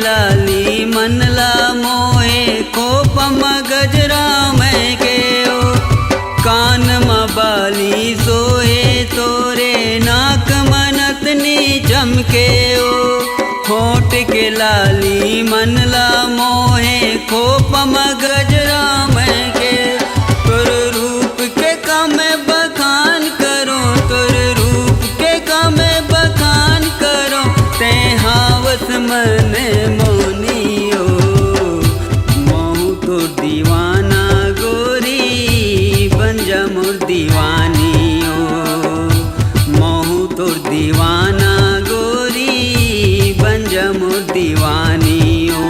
लाली मनला मोहे खोप गजरा मैं के ओ कान बाली सोहे तोरे नाक मनतनी चमके ओ होठ के लाली मनला मोहे खोप गजरा मैं के तोर रूप के कम बखान करो तोर रूप के कम बखान करो ते हावस मन मोनियो महू तो दीवाना गोरी बन जा मोर दीवानियो महू तो दीवाना गोरी बन जा मोर दीवानियो।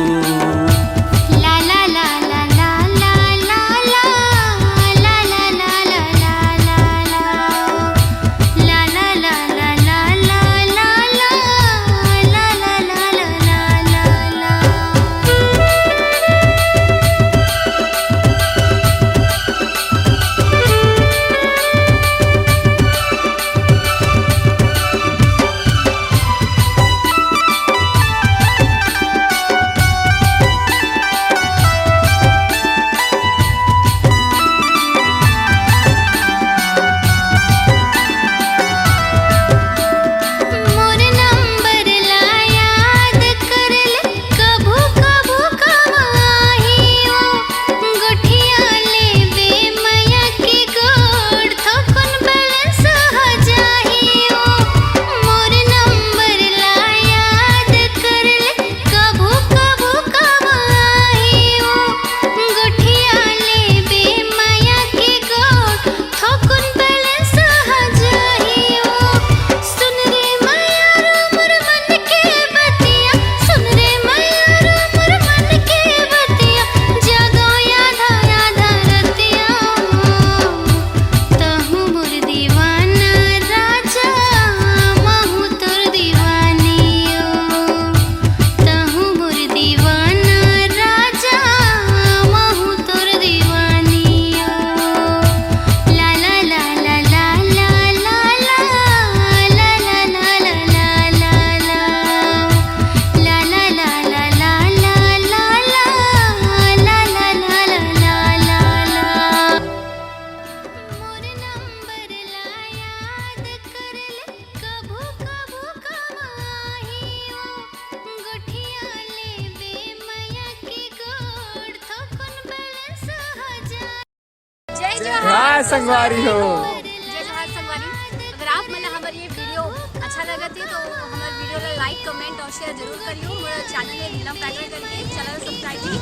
संगवारी हो जय जोहार संगवारी। अगर आप मतलब हमारे ये वीडियो अच्छा लगत है तो हमारे वीडियो ला लाइक कमेंट और शेयर जरूर करियो। मोर चैनल नीलम पैटर्न करके चैनल सब्सक्राइब भी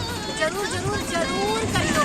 जरूर जरूर जरूर करियो।